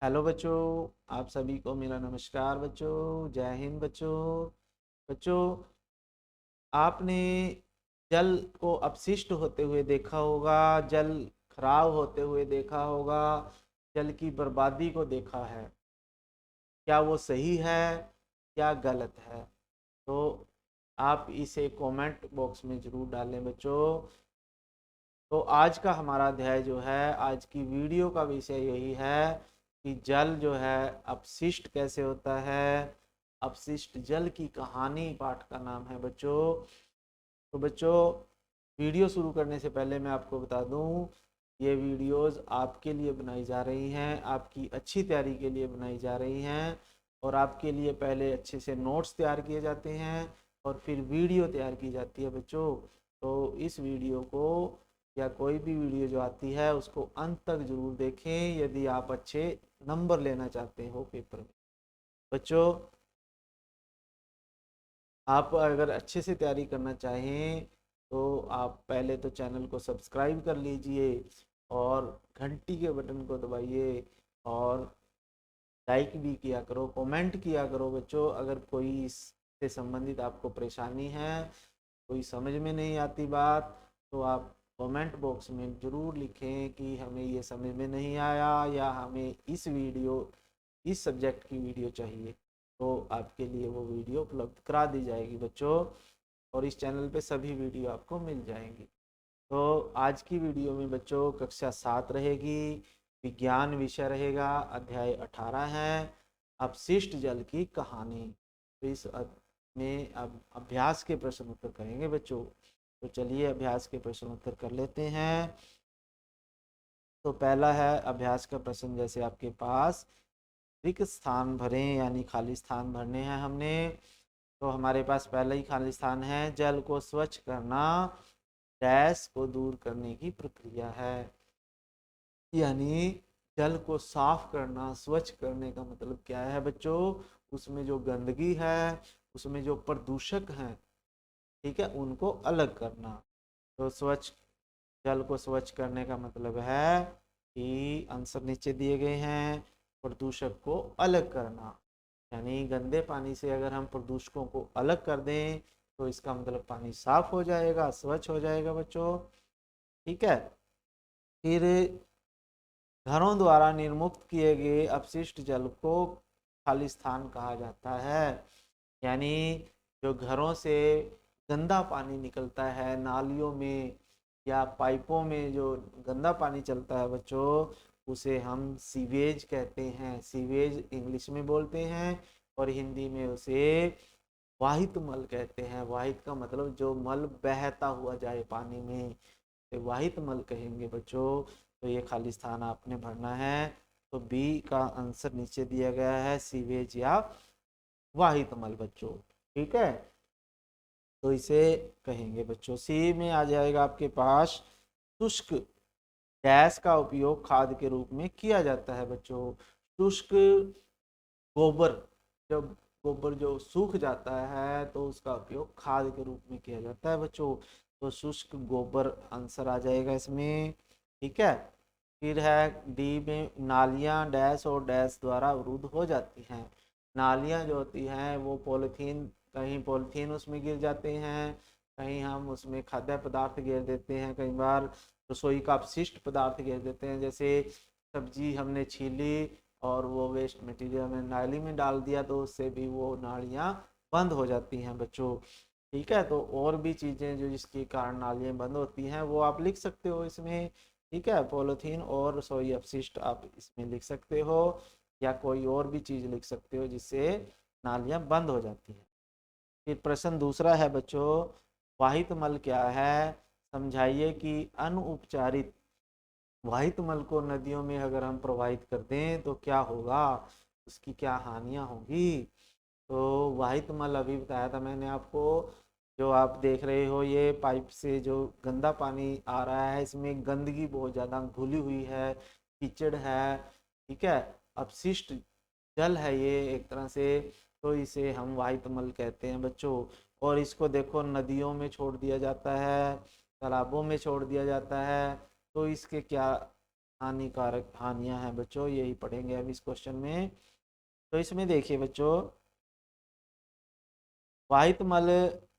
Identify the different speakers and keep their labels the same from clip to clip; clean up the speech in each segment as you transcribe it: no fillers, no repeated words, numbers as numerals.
Speaker 1: Hello बच्चों, आप सभी को मेरा नमस्कार बच्चों। जय हिंद बच्चों। बच्चों, आपने जल को अपशिष्ट होते हुए देखा होगा, जल खराब होते हुए देखा होगा, जल की बर्बादी को देखा है। क्या वो सही है या गलत है? तो आप इसे कमेंट बॉक्स में जरूर डालें बच्चों। तो आज का हमारा अध्याय जो है, आज की वीडियो का विषय यही है कि जल जो है अपशिष्ट कैसे होता है। अपशिष्ट जल की कहानी पाठ का नाम है बच्चों। तो बच्चों, वीडियो शुरू करने से पहले मैं आपको बता दूं, ये वीडियोस आपके लिए बनाई जा रही हैं, आपकी अच्छी तैयारी के लिए बनाई जा रही हैं। और आपके लिए पहले अच्छे से नोट्स तैयार किए जाते हैं और फिर वीडियो तैयार की जाती है बच्चों। तो इस वीडियो को या कोई भी वीडियो जो आती है उसको अंत तक जरूर देखें यदि आप अच्छे नंबर लेना चाहते हो पेपर में। बच्चों, आप अगर अच्छे से तैयारी करना चाहें तो आप पहले तो चैनल को सब्सक्राइब कर लीजिए और घंटी के बटन को दबाइए और लाइक भी किया करो, कमेंट किया करो बच्चों। अगर कोई इससे संबंधित आपको परेशानी है, कोई समझ में नहीं आती बात, तो आप कमेंट बॉक्स में ज़रूर लिखें कि हमें ये समझ में नहीं आया या हमें इस सब्जेक्ट की वीडियो चाहिए। तो आपके लिए वो वीडियो उपलब्ध करा दी जाएगी बच्चों। और इस चैनल पे सभी वीडियो आपको मिल जाएंगी। तो आज की वीडियो में बच्चों कक्षा 7 रहेगी, विज्ञान विषय रहेगा, अध्याय 18 है अपशिष्ट जल की कहानी। तो इस में अब अभ्यास के प्रश्न उत्तर करेंगे बच्चों। तो चलिए अभ्यास के प्रश्न उत्तर कर लेते हैं। तो पहला है अभ्यास का प्रश्न, जैसे आपके पास रिक्त स्थान भरें, यानी खाली स्थान भरने हैं हमने। तो हमारे पास पहला ही खाली स्थान है, जल को स्वच्छ करना डैश को दूर करने की प्रक्रिया है। यानी जल को साफ करना, स्वच्छ करने का मतलब क्या है बच्चों? उसमें जो गंदगी है, उसमें जो प्रदूषक हैं, ठीक है, उनको अलग करना। तो स्वच्छ जल को स्वच्छ करने का मतलब है कि आंसर नीचे दिए गए हैं, प्रदूषक को अलग करना। यानी गंदे पानी से अगर हम प्रदूषकों को अलग कर दें तो इसका मतलब पानी साफ हो जाएगा, स्वच्छ हो जाएगा बच्चों। ठीक है। फिर घरों द्वारा निर्मुक्त किए गए अपशिष्ट जल को खाली स्थान कहा जाता है। यानी जो घरों से गंदा पानी निकलता है, नालियों में या पाइपों में जो गंदा पानी चलता है बच्चों, उसे हम सीवेज कहते हैं। सीवेज इंग्लिश में बोलते हैं और हिंदी में उसे वाहित मल कहते हैं। वाहित का मतलब जो मल बहता हुआ जाए पानी में, तो वाहित मल कहेंगे बच्चों। तो ये खाली स्थान आपने भरना है। तो बी का आंसर नीचे दिया गया है, सीवेज या वाहित मल बच्चों। ठीक है, तो इसे कहेंगे बच्चों। सी में आ जाएगा आपके पास, शुष्क गैस का उपयोग खाद के रूप में किया जाता है बच्चों। शुष्क गोबर, जब गोबर जो सूख जाता है तो उसका उपयोग खाद के रूप में किया जाता है बच्चों। तो शुष्क गोबर आंसर आ जाएगा इसमें। ठीक है। फिर है डी में, नालियां डैश और डैश द्वारा अवरुद्ध हो जाती हैं। नालियां जो होती हैं वो पॉलीथीन, कहीं पॉलीथीन उसमें गिर जाते हैं, कहीं हम उसमें खाद्य पदार्थ गिर देते हैं, कई बार रसोई का अपशिष्ट पदार्थ गिर देते हैं। जैसे सब्जी हमने छीली और वो वेस्ट मटेरियल में नाली में डाल दिया तो उससे भी वो नालियाँ बंद हो जाती हैं बच्चों। ठीक है। तो और भी चीज़ें जो जिसके कारण नालियाँ बंद होती हैं वो आप लिख सकते हो इसमें। ठीक है, पॉलीथीन और रसोई अपशिष्ट आप इसमें लिख सकते हो, या कोई और भी चीज़ लिख सकते हो जिससे नालियाँ बंद हो जाती हैं। फिर प्रश्न दूसरा है बच्चों, वाहित मल क्या है? समझाइए कि अनउपचारित वाहित मल को नदियों में अगर हम प्रवाहित कर दें तो क्या होगा, उसकी क्या हानियां होंगी। तो वाहित मल अभी बताया था मैंने आपको, जो आप देख रहे हो ये पाइप से जो गंदा पानी आ रहा है, इसमें गंदगी बहुत ज़्यादा घुली हुई है, कीचड़ है। ठीक है, अपशिष्ट जल है ये एक तरह से। तो इसे हम वाहित मल कहते हैं बच्चों। और इसको देखो नदियों में छोड़ दिया जाता है, तालाबों में छोड़ दिया जाता है। तो इसके क्या हानिकारक हानियां हैं बच्चों, यही पढ़ेंगे अब इस क्वेश्चन में। तो इसमें देखिए बच्चों, वाहित मल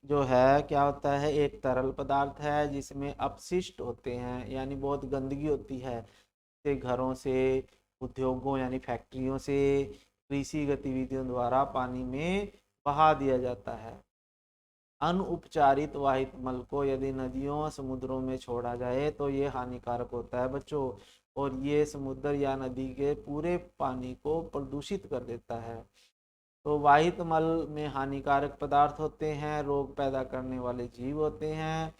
Speaker 1: जो है क्या होता है, एक तरल पदार्थ है जिसमें अपशिष्ट होते हैं, यानी बहुत गंदगी होती है, से घरों से, उद्योगों यानी फैक्ट्रियों से, कृषि गतिविधियों द्वारा पानी में बहा दिया जाता है। अनउपचारित वाहित मल को यदि नदियों समुद्रों में छोड़ा जाए तो ये हानिकारक होता है बच्चों, और ये समुद्र या नदी के पूरे पानी को प्रदूषित कर देता है। तो वाहित मल में हानिकारक पदार्थ होते हैं, रोग पैदा करने वाले जीव होते हैं,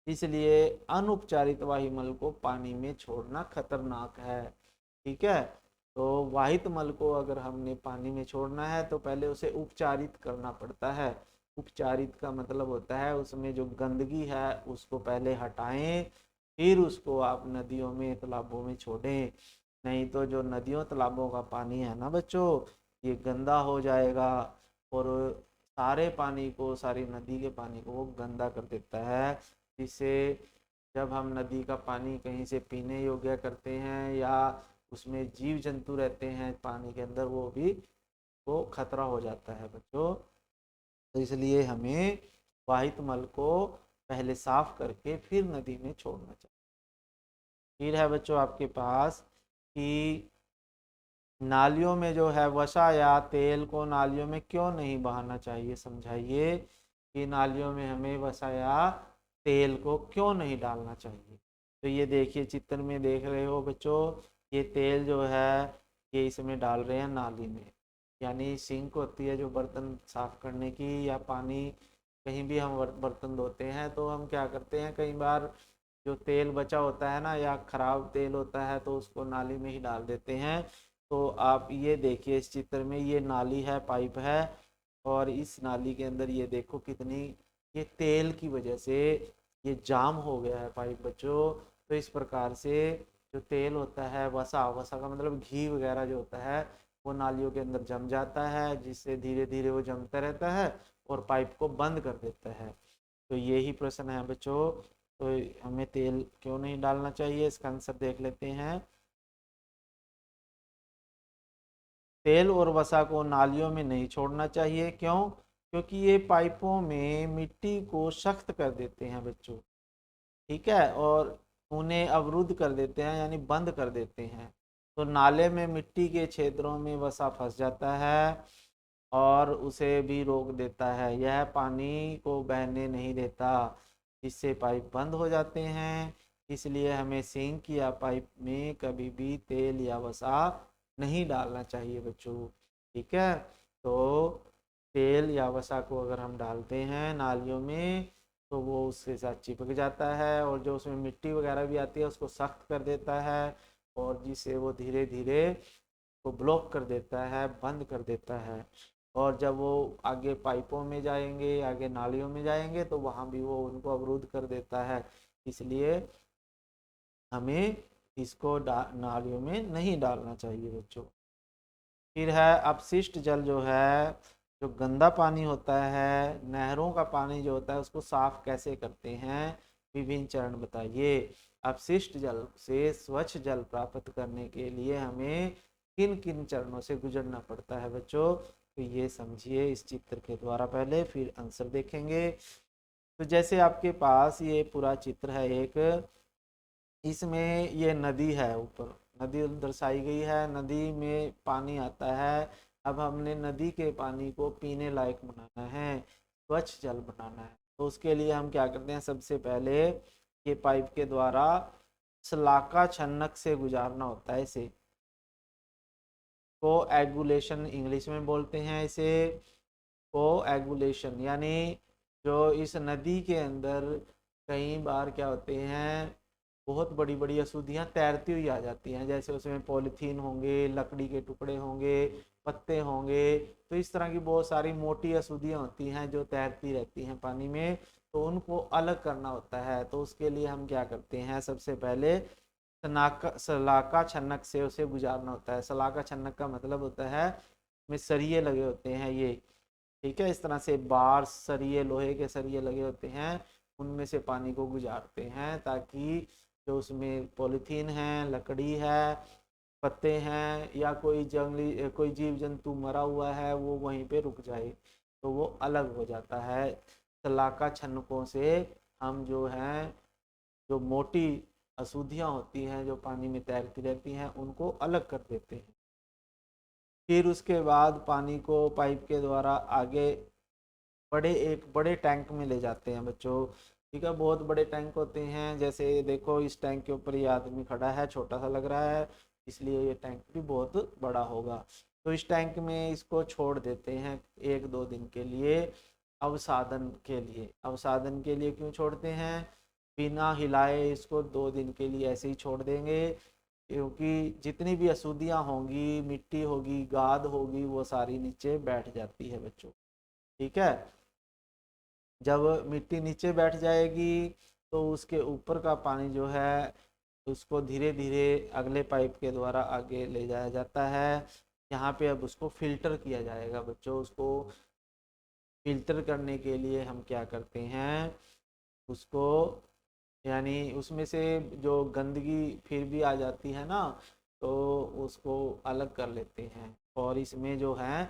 Speaker 1: इसलिए अनउपचारित वायुमल को पानी में छोड़ना खतरनाक है। ठीक है, तो वाहित मल को अगर हमने पानी में छोड़ना है तो पहले उसे उपचारित करना पड़ता है। उपचारित का मतलब होता है उसमें जो गंदगी है उसको पहले हटाएं, फिर उसको आप नदियों में तालाबों में छोड़ें। नहीं तो जो नदियों तालाबों का पानी है ना बच्चों, ये गंदा हो जाएगा, और सारे पानी को, सारी नदी के पानी को वो गंदा कर देता है, जिससे जब हम नदी का पानी कहीं से पीने योग्य करते हैं या उसमें जीव जंतु रहते हैं पानी के अंदर, वो भी वो खतरा हो जाता है बच्चों। तो इसलिए हमें वाहित मल को पहले साफ करके फिर नदी में छोड़ना चाहिए। फिर है बच्चों आपके पास कि नालियों में जो है वसा या तेल को नालियों में क्यों नहीं बहाना चाहिए, समझाइए कि नालियों में हमें वसा या तेल को क्यों नहीं डालना चाहिए। तो ये देखिए चित्र में देख रहे हो बच्चों, ये तेल जो है ये इसमें डाल रहे हैं नाली में, यानी सिंक होती है जो बर्तन साफ करने की, या पानी कहीं भी हम बर्तन धोते हैं तो हम क्या करते हैं, कई बार जो तेल बचा होता है ना या खराब तेल होता है तो उसको नाली में ही डाल देते हैं। तो आप ये देखिए इस चित्र में, ये नाली है, पाइप है, और इस नाली के अंदर ये देखो कितनी, ये तेल की वजह से ये जाम हो गया है पाइप बच्चों। तो इस प्रकार से जो तेल होता है, वसा, वसा का मतलब घी वगैरह जो होता है, वो नालियों के अंदर जम जाता है, जिससे धीरे धीरे वो जमता रहता है और पाइप को बंद कर देता है। तो यही प्रश्न है बच्चों, तो हमें तेल क्यों नहीं डालना चाहिए, इसका आंसर देख लेते हैं। तेल और वसा को नालियों में नहीं छोड़ना चाहिए, क्यों? क्योंकि ये पाइपों में मिट्टी को सख्त कर देते हैं बच्चों। ठीक है, और उन्हें अवरुद्ध कर देते हैं, यानी बंद कर देते हैं। तो नाले में मिट्टी के क्षेत्रों में वसा फंस जाता है और उसे भी रोक देता है, यह पानी को बहने नहीं देता, जिससे पाइप बंद हो जाते हैं। इसलिए हमें सिंक या पाइप में कभी भी तेल या वसा नहीं डालना चाहिए बच्चों। ठीक है, तो तेल या वसा को अगर हम डालते हैं नालियों में तो वो उसके साथ चिपक जाता है, और जो उसमें मिट्टी वगैरह भी आती है उसको सख्त कर देता है, और जिससे वो धीरे धीरे को ब्लॉक कर देता है, बंद कर देता है। और जब वो आगे पाइपों में जाएंगे, आगे नालियों में जाएंगे तो वहाँ भी वो उनको अवरुद्ध कर देता है। इसलिए हमें इसको नालियों में नहीं डालना चाहिए बच्चों। फिर है अपशिष्ट जल जो है, जो गंदा पानी होता है, नहरों का पानी जो होता है उसको साफ कैसे करते हैं, विभिन्न चरण बताइए। अपशिष्ट जल से स्वच्छ जल प्राप्त करने के लिए हमें किन किन चरणों से गुजरना पड़ता है बच्चों, तो ये समझिए इस चित्र के द्वारा पहले, फिर आंसर देखेंगे। तो जैसे आपके पास ये पूरा चित्र है एक, इसमें ये नदी है, ऊपर नदी दर्शाई गई है, नदी में पानी आता है। अब हमने नदी के पानी को पीने लायक बनाना है, स्वच्छ जल बनाना है, तो उसके लिए हम क्या करते हैं, सबसे पहले ये पाइप के द्वारा शलाका छन्नक से गुजारना होता है इसे, कोएगुलेशन इंग्लिश में बोलते हैं इसे, कोएगुलेशन, यानी जो इस नदी के अंदर कई बार क्या होते हैं, बहुत बड़ी बड़ी अशुद्धियाँ तैरती हुई आ जाती हैं, जैसे उसमें पॉलीथीन होंगे, लकड़ी के टुकड़े होंगे, पत्ते होंगे, तो इस तरह की बहुत सारी मोटी अशुद्धियाँ होती हैं जो तैरती रहती हैं पानी में, तो उनको अलग करना होता है। तो उसके लिए हम क्या करते हैं, सबसे पहले सलाका छन्नक से उसे गुजारना होता है। सलाका छन्नक का मतलब होता है में सरिये लगे होते हैं ये, ठीक है, इस तरह से बार सरिये, लोहे के सरिये लगे होते हैं, उनमें से पानी को गुजारते हैं ताकि जो उसमें पॉलीथीन है, लकड़ी है, पत्ते हैं या कोई जंगली कोई जीव जंतु मरा हुआ है वो वहीं पे रुक जाए, तो वो अलग हो जाता है। सलाका छन्नकों से हम जो हैं, जो मोटी अशुद्धियाँ होती हैं जो पानी में तैरती रहती हैं उनको अलग कर देते हैं। फिर उसके बाद पानी को पाइप के द्वारा आगे एक बड़े टैंक में ले जाते हैं बच्चों। ठीक है, बहुत बड़े टैंक होते हैं, जैसे देखो इस टैंक के ऊपर ये आदमी खड़ा है, छोटा सा लग रहा है, इसलिए ये टैंक भी बहुत बड़ा होगा। तो इस टैंक में इसको छोड़ देते हैं 1-2 दिन के लिए, अवसादन के लिए। अवसादन के लिए क्यों छोड़ते हैं? बिना हिलाए इसको 2 दिन के लिए ऐसे ही छोड़ देंगे, क्योंकि जितनी भी अशुद्धियाँ होंगी, मिट्टी होगी, गाद होगी, वो सारी नीचे बैठ जाती है बच्चों। ठीक है, जब मिट्टी नीचे बैठ जाएगी तो उसके ऊपर का पानी जो है उसको धीरे धीरे अगले पाइप के द्वारा आगे ले जाया जाता है। यहाँ पे अब उसको फिल्टर किया जाएगा बच्चों। उसको फिल्टर करने के लिए हम क्या करते हैं, उसको यानी उसमें से जो गंदगी फिर भी आ जाती है ना, तो उसको अलग कर लेते हैं। और इसमें जो है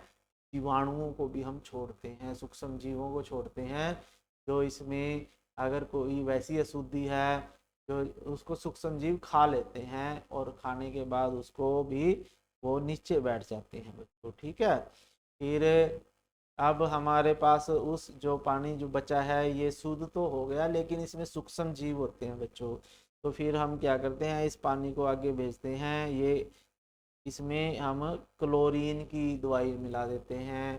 Speaker 1: जीवाणुओं को भी हम छोड़ते हैं, सूक्ष्म जीवों को छोड़ते हैं, जो इसमें अगर कोई वैसी अशुद्धि है जो उसको सूक्ष्म जीव खा लेते हैं, और खाने के बाद उसको भी वो नीचे बैठ जाते हैं बच्चों। ठीक है, फिर अब हमारे पास उस जो पानी जो बचा है ये शुद्ध तो हो गया, लेकिन इसमें सूक्ष्म जीव होते हैं बच्चों। तो फिर हम क्या करते हैं, इस पानी को आगे भेजते हैं। ये इसमें हम क्लोरीन की दवाई मिला देते हैं,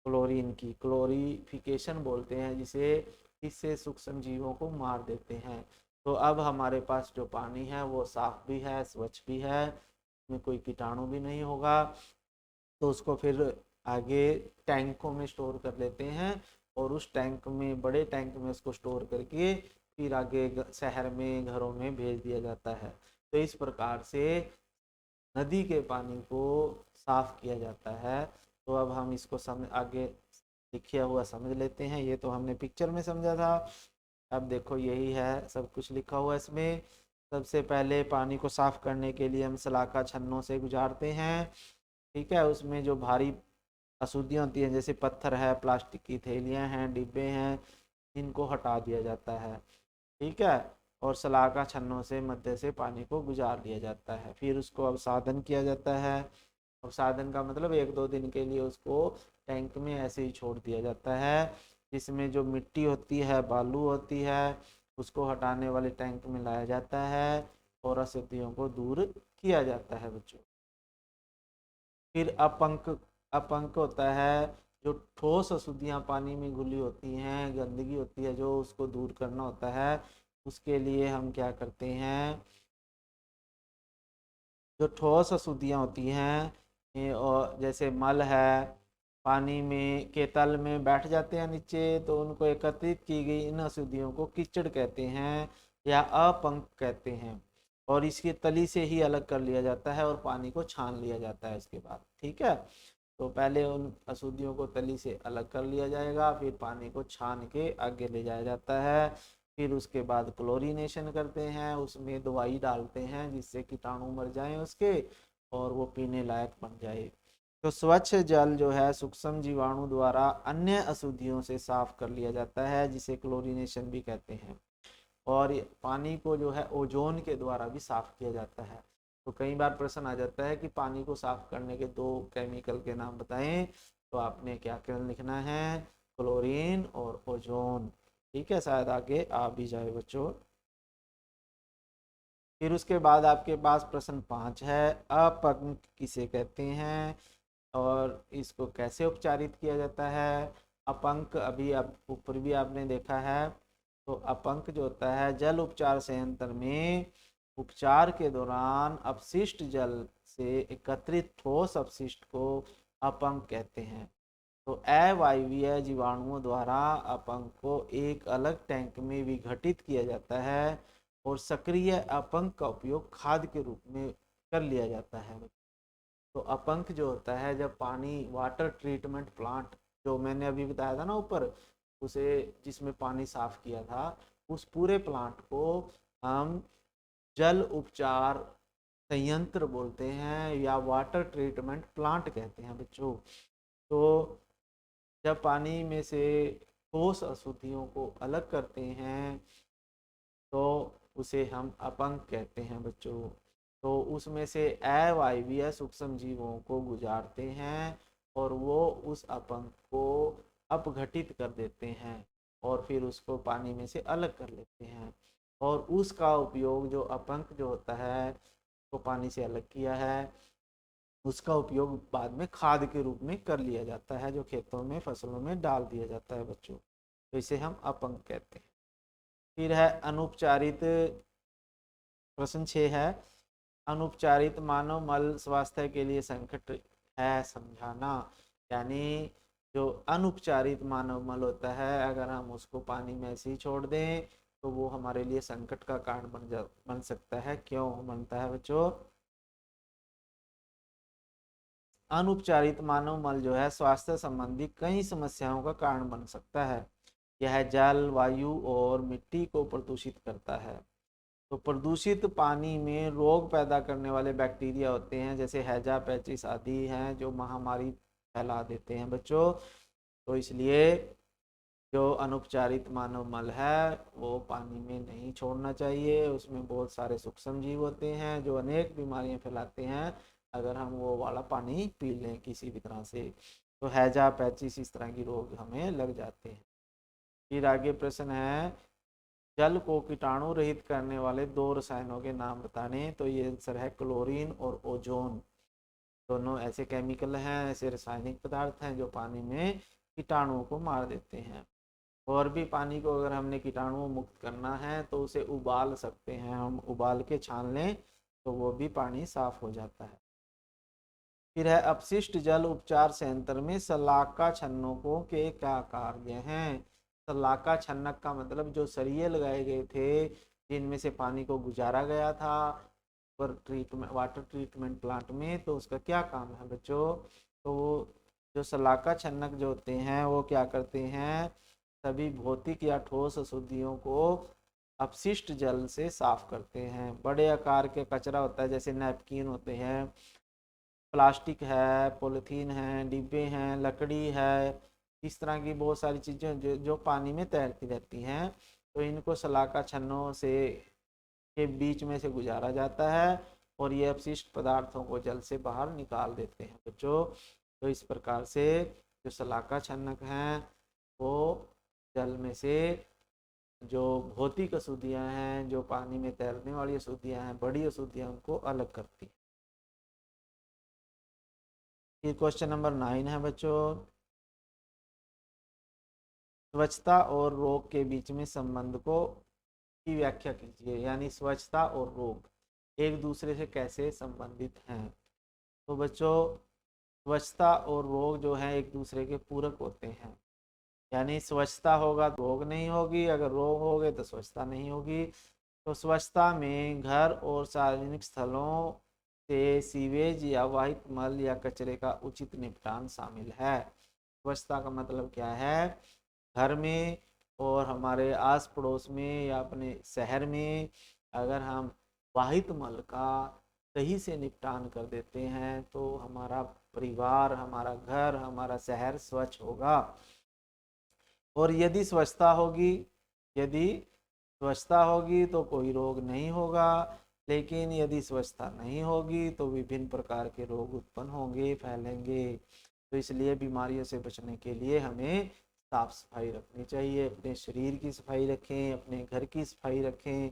Speaker 1: क्लोरीन की क्लोरीफिकेशन बोलते हैं जिसे। इससे सूक्ष्म जीवों को मार देते हैं। तो अब हमारे पास जो पानी है वो साफ भी है, स्वच्छ भी है, इसमें कोई कीटाणु भी नहीं होगा। तो उसको फिर आगे टैंकों में स्टोर कर लेते हैं, और उस टैंक में, बड़े टैंक में उसको स्टोर करके फिर आगे शहर में, घरों में भेज दिया जाता है। तो इस प्रकार से नदी के पानी को साफ किया जाता है। तो अब हम इसको समझ आगे लिखा हुआ समझ लेते हैं। ये तो हमने पिक्चर में समझा था, अब देखो यही है सब कुछ लिखा हुआ इसमें। सबसे पहले पानी को साफ करने के लिए हम सलाखा छन्नों से गुजारते हैं। ठीक है, उसमें जो भारी अशुद्धियाँ होती हैं जैसे पत्थर है, प्लास्टिक की थैलियाँ हैं, डिब्बे हैं, इनको हटा दिया जाता है। ठीक है, और सलाखा छन्नों से मध्य से पानी को गुजार लिया जाता है। फिर उसको अवसादन किया जाता है। अवसादन का मतलब 1-2 दिन के लिए उसको टैंक में ऐसे ही छोड़ दिया जाता है, जिसमें जो मिट्टी होती है, बालू होती है, उसको हटाने वाले टैंक में लाया जाता है और अशुद्धियों को दूर किया जाता है बच्चों। फिर अपंक, अपंक होता है जो ठोस अशुद्धियाँ पानी में घुली होती हैं, गंदगी होती है, जो उसको दूर करना होता है। उसके लिए हम क्या करते हैं, जो ठोस अशुद्धियाँ होती हैं और जैसे मल है, पानी में के तल में बैठ जाते हैं नीचे, तो उनको एकत्रित की गई इन अशुद्धियों को कीचड़ कहते हैं या अपंक कहते हैं। और इसकी तली से ही अलग कर लिया जाता है और पानी को छान लिया जाता है इसके बाद। ठीक है, तो पहले उन अशुद्धियों को तली से अलग कर लिया जाएगा, फिर पानी को छान के आगे ले जाया जाता है। फिर उसके बाद क्लोरीनेशन करते हैं, उसमें दवाई डालते हैं जिससे कीटाणु मर जाएं उसके, और वो पीने लायक बन जाए। तो स्वच्छ जल जो है सूक्ष्म जीवाणु द्वारा अन्य अशुद्धियों से साफ कर लिया जाता है, जिसे क्लोरीनेशन भी कहते हैं। और पानी को जो है ओजोन के द्वारा भी साफ किया जाता है। तो कई बार प्रश्न आ जाता है कि पानी को साफ करने के 2 केमिकल के नाम बताएं, तो आपने क्या क्या लिखना है, क्लोरीन और ओजोन। ठीक है, शायद आगे आ भी जाए बच्चों। फिर उसके बाद आपके पास प्रश्न 5 है, अपंक किसे कहते हैं और इसको कैसे उपचारित किया जाता है। अपंक अभी आप ऊपर भी आपने देखा है। तो अपंक जो होता है, जल उपचार संयंत्र में उपचार के दौरान अपशिष्ट जल से एकत्रित ठोस अपशिष्ट को अपंक कहते हैं। तो अवायवीय जीवाणुओं द्वारा अपंक को एक अलग टैंक में विघटित किया जाता है और सक्रिय अपंक का उपयोग खाद के रूप में कर लिया जाता है। तो अपंक जो होता है, जब पानी वाटर ट्रीटमेंट प्लांट जो मैंने अभी बताया था ना ऊपर, उसे जिसमें पानी साफ किया था, उस पूरे प्लांट को हम जल उपचार संयंत्र बोलते हैं या वाटर ट्रीटमेंट प्लांट कहते हैं बच्चों। तो जब पानी में से ठोस अशुद्धियों को अलग करते हैं तो उसे हम अपंग कहते हैं बच्चों। तो उसमें से अवायवीय सूक्ष्म जीवों को गुजारते हैं और वो उस अपंग को अपघटित कर देते हैं और फिर उसको पानी में से अलग कर लेते हैं। और उसका उपयोग जो अपंग जो होता है को पानी से अलग किया है उसका उपयोग बाद में खाद के रूप में कर लिया जाता है जो खेतों में फसलों में डाल दिया जाता है बच्चों। तो इसे हम अपंग कहते हैं। फिर है अनुपचारित, प्रश्न 6 है अनुपचारित मानव मल स्वास्थ्य के लिए संकट है समझाना। यानी जो अनुपचारित मानव मल होता है अगर हम उसको पानी में ऐसे ही छोड़ दें तो वो हमारे लिए संकट का कारण बन सकता है। क्यों बनता है बच्चों? अनुपचारित मानव मल जो है स्वास्थ्य संबंधी कई समस्याओं का कारण बन सकता है। यह जल, वायु और मिट्टी को प्रदूषित करता है। तो प्रदूषित पानी में रोग पैदा करने वाले बैक्टीरिया होते हैं जैसे हैजा पैचिस आदि हैं जो महामारी फैला देते हैं बच्चों। तो इसलिए जो अनुपचारित मानव मल है वो पानी में नहीं छोड़ना चाहिए। उसमें बहुत सारे सूक्ष्म जीव होते हैं जो अनेक बीमारियां फैलाते हैं अगर हम वो वाला पानी पी लें किसी भी तरह से। तो हैजा पैचिस इस तरह की रोग हमें लग जाते हैं। फिर आगे प्रश्न है जल को कीटाणु रहित करने वाले 2 रसायनों के नाम बताने। तो ये आंसर है क्लोरीन और ओजोन। दोनों ऐसे केमिकल हैं, ऐसे रासायनिक पदार्थ हैं जो पानी में कीटाणुओं को मार देते हैं। और भी पानी को अगर हमने कीटाणु मुक्त करना है तो उसे उबाल सकते हैं, हम उबाल के छान लें तो वो भी पानी साफ हो जाता है। फिर है अपशिष्ट जल उपचार संयंत्र में सलाका छन्नकों के क्या कार्य हैं। सलाका छन्नक का मतलब जो सरिये लगाए गए थे जिनमें से पानी को गुजारा गया था पर ट्रीटमेंट वाटर ट्रीटमेंट प्लांट में, तो उसका क्या काम है बच्चों? तो जो सलाका छन्नक जो होते हैं वो क्या करते हैं सभी भौतिक या ठोस अशुद्धियों को अपशिष्ट जल से साफ करते हैं। बड़े आकार के कचरा होता है जैसे नैपकिन होते हैं, प्लास्टिक है, पॉलीथीन है, डिब्बे हैं, लकड़ी है, इस तरह की बहुत सारी चीज़ें जो पानी में तैरती रहती हैं। तो इनको सलाका छन्नों से के बीच में से गुजारा जाता है और ये अपशिष्ट पदार्थों को जल से बाहर निकाल देते हैं बच्चों। तो इस प्रकार से जो सलाका छन्नक हैं वो जल में से जो भौतिक अशुद्धियाँ हैं जो पानी में तैरने वाली अशुद्धियाँ हैं बड़ी अशुद्धियाँ उनको अलग करती हैं। फिर क्वेश्चन नंबर 9 है बच्चों स्वच्छता और रोग के बीच में संबंध को की व्याख्या कीजिए। यानी स्वच्छता और रोग एक दूसरे से कैसे संबंधित हैं। तो बच्चों स्वच्छता और रोग जो है एक दूसरे के पूरक होते हैं। यानी स्वच्छता होगा तो रोग नहीं होगी, अगर रोग हो गए तो स्वच्छता नहीं होगी। तो स्वच्छता में घर और सार्वजनिक स्थलों से सीवेज या वाहित मल या कचरे का उचित निपटान शामिल है। स्वच्छता का मतलब क्या है? घर में और हमारे आस पड़ोस में या अपने शहर में अगर हम वाहित मल का सही से निपटान कर देते हैं तो हमारा परिवार, हमारा घर, हमारा शहर स्वच्छ होगा। और यदि स्वच्छता होगी तो कोई रोग नहीं होगा, लेकिन यदि स्वच्छता नहीं होगी तो विभिन्न प्रकार के रोग उत्पन्न होंगे, फैलेंगे। तो इसलिए बीमारियों से बचने के लिए हमें साफ सफाई रखनी चाहिए। अपने शरीर की सफाई रखें, अपने घर की सफाई रखें,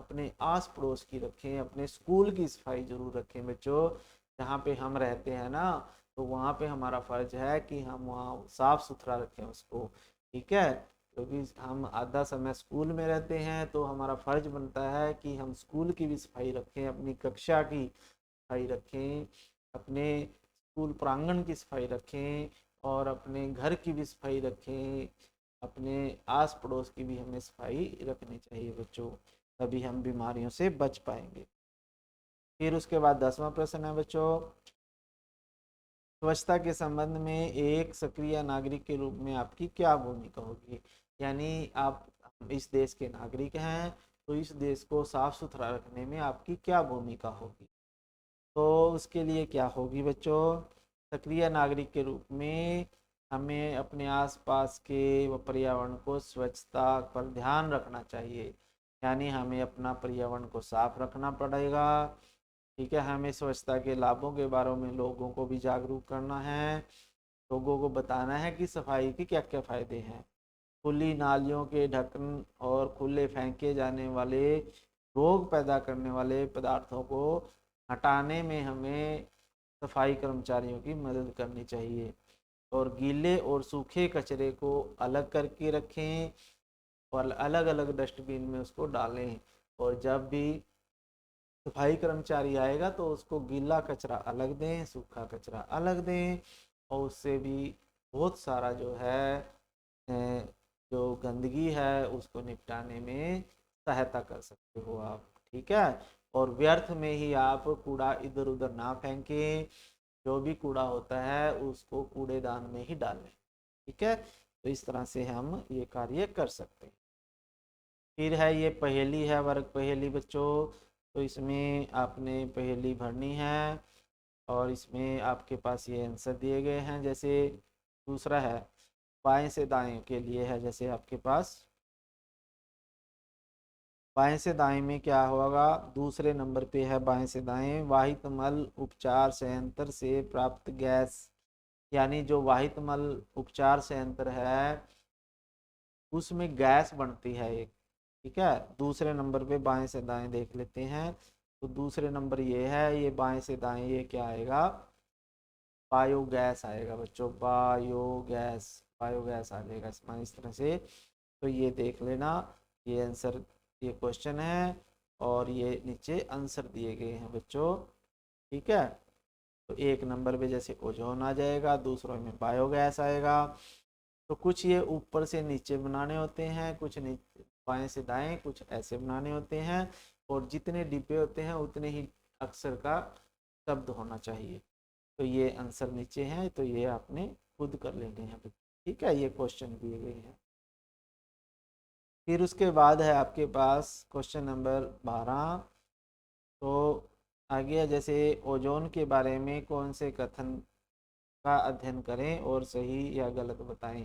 Speaker 1: अपने आस पड़ोस की रखें, अपने स्कूल की सफाई जरूर रखें बच्चों। जहाँ पे हम रहते हैं ना तो वहाँ पे हमारा फर्ज है कि हम वहाँ साफ सुथरा रखें उसको। ठीक है, क्योंकि हम आधा समय स्कूल में रहते हैं तो हमारा फर्ज बनता है कि हम स्कूल की भी सफाई रखें, अपनी कक्षा की सफाई रखें, अपने स्कूल प्रांगण की सफाई रखें और अपने घर की भी सफाई रखें, अपने आस पड़ोस की भी हमें सफाई रखनी चाहिए बच्चों। तभी हम बीमारियों से बच पाएंगे। फिर उसके बाद 10वां प्रश्न है बच्चों स्वच्छता के संबंध में एक सक्रिय नागरिक के रूप में आपकी क्या भूमिका होगी। यानी आप इस देश के नागरिक हैं तो इस देश को साफ सुथरा रखने में आपकी क्या भूमिका होगी। तो उसके लिए क्या होगी बच्चों, सक्रिय नागरिक के रूप में हमें अपने आसपास के पर्यावरण को स्वच्छता पर ध्यान रखना चाहिए, यानी हमें अपना पर्यावरण को साफ रखना पड़ेगा। ठीक है, हमें स्वच्छता के लाभों के बारे में लोगों को भी जागरूक करना है, लोगों को बताना है कि सफाई के क्या क्या फायदे हैं। खुली नालियों के ढक्कन और खुले फेंके जाने वाले रोग पैदा करने वाले पदार्थों को हटाने में हमें सफाई कर्मचारियों की मदद करनी चाहिए, और गीले और सूखे कचरे को अलग करके रखें और अलग अलग डस्टबिन में उसको डालें। और जब भी सफाई कर्मचारी आएगा तो उसको गीला कचरा अलग दें, सूखा कचरा अलग दें, और उससे भी बहुत सारा जो है जो गंदगी है उसको निपटाने में सहायता कर सकते हो आप। ठीक है, और व्यर्थ में ही आप कूड़ा इधर उधर ना फेंकें, जो भी कूड़ा होता है उसको कूड़ेदान में ही डालें। ठीक है, तो इस तरह से हम ये कार्य कर सकते हैं। फिर है ये पहेली है, वर्ग पहेली बच्चों। तो इसमें आपने पहेली भरनी है और इसमें आपके पास ये आंसर दिए गए हैं। जैसे दूसरा है बाएं से दाएं के लिए है, जैसे आपके पास बाएं से दाएं में क्या होगा, दूसरे नंबर पे है बाएं से दाएं, वाहित मल उपचार संयंत्र से प्राप्त गैस, यानी जो वाहित मल उपचार संयंत्र है उसमें गैस बनती है एक। ठीक है, दूसरे नंबर पे बाएं से दाएं देख लेते हैं। तो दूसरे नंबर ये है, ये बाएं से दाएं ये क्या आएगा, बायोगैस आएगा बच्चों, बायोगैस, बायोगैस आ जाएगा इसमें इस तरह से। तो ये देख लेना, ये आंसर, ये क्वेश्चन है और ये नीचे आंसर दिए गए हैं बच्चों। ठीक है, तो एक नंबर पे जैसे ओजोन आ जाएगा, दूसरों में बायोगैस आएगा। तो कुछ ये ऊपर से नीचे बनाने होते हैं, कुछ नीचे बाएं से दाएं, कुछ ऐसे बनाने होते हैं, और जितने डिब्बे होते हैं उतने ही अक्षर का शब्द होना चाहिए। तो ये आंसर नीचे हैं, तो ये आपने खुद कर लेने हैं। ठीक है, ये क्वेश्चन दिए गए हैं। फिर उसके बाद है आपके पास क्वेश्चन नंबर 12। तो आगे जैसे ओजोन के बारे में कौन से कथन का अध्ययन करें और सही या गलत बताएं।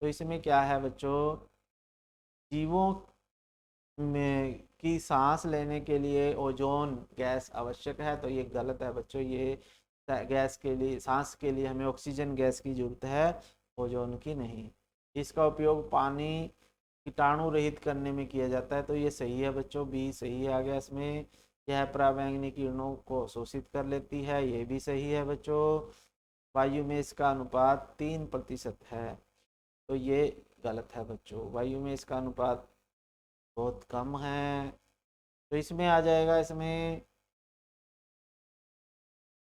Speaker 1: तो इसमें क्या है बच्चों, जीवों में की सांस लेने के लिए ओजोन गैस आवश्यक है, तो ये गलत है बच्चों। ये गैस के लिए, सांस के लिए हमें ऑक्सीजन गैस की जरूरत है, ओजोन की नहीं। इसका उपयोग पानी कीटाणु रहित करने में किया जाता है, तो ये सही है बच्चों, बी सही आ गया इसमें। यह पराबैंगनी किरणों को शोषित कर लेती है, ये भी सही है बच्चों। वायु में इसका अनुपात 3% है, तो ये गलत है बच्चों, वायु में इसका अनुपात बहुत कम है। तो इसमें आ जाएगा, इसमें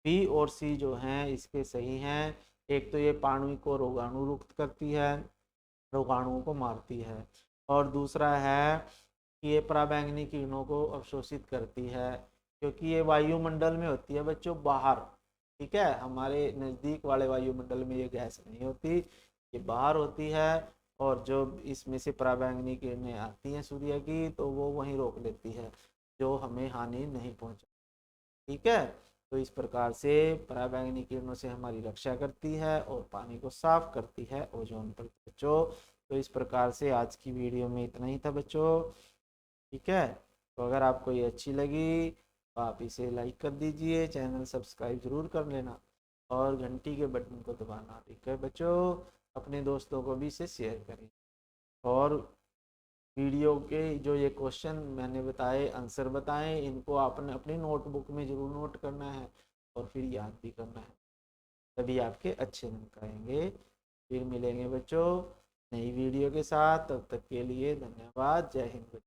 Speaker 1: बी और सी जो हैं इसके सही हैं। एक तो ये पानी को रोगाणु मुक्त करती है, रोगाणुओं को मारती है, और दूसरा है कि ये पराबैंगनी किरणों को अवशोषित करती है, क्योंकि ये वायुमंडल में होती है बच्चों बाहर। ठीक है, हमारे नज़दीक वाले वायुमंडल में ये गैस नहीं होती, ये बाहर होती है, और जो इसमें से पराबैंगनी किरणें आती हैं सूर्य की, तो वो वहीं रोक लेती है, जो हमें हानि नहीं पहुंचा। ठीक है, तो इस प्रकार से पराबैंगनी किरणों से हमारी रक्षा करती है और पानी को साफ करती है ओजोन पर बच्चों। तो इस प्रकार से आज की वीडियो में इतना ही था बच्चों। ठीक है, तो अगर आपको ये अच्छी लगी तो आप इसे लाइक कर दीजिए, चैनल सब्सक्राइब ज़रूर कर लेना और घंटी के बटन को दबाना। ठीक है बच्चों, अपने दोस्तों को भी इसे शेयर करें, और वीडियो के जो ये क्वेश्चन मैंने बताए, आंसर बताएं, इनको आपने अपनी नोटबुक में ज़रूर नोट करना है और फिर याद भी करना है, तभी आपके अच्छे अंक आएंगे। फिर मिलेंगे बच्चों नई वीडियो के साथ, तब तक के लिए धन्यवाद, जय हिंद।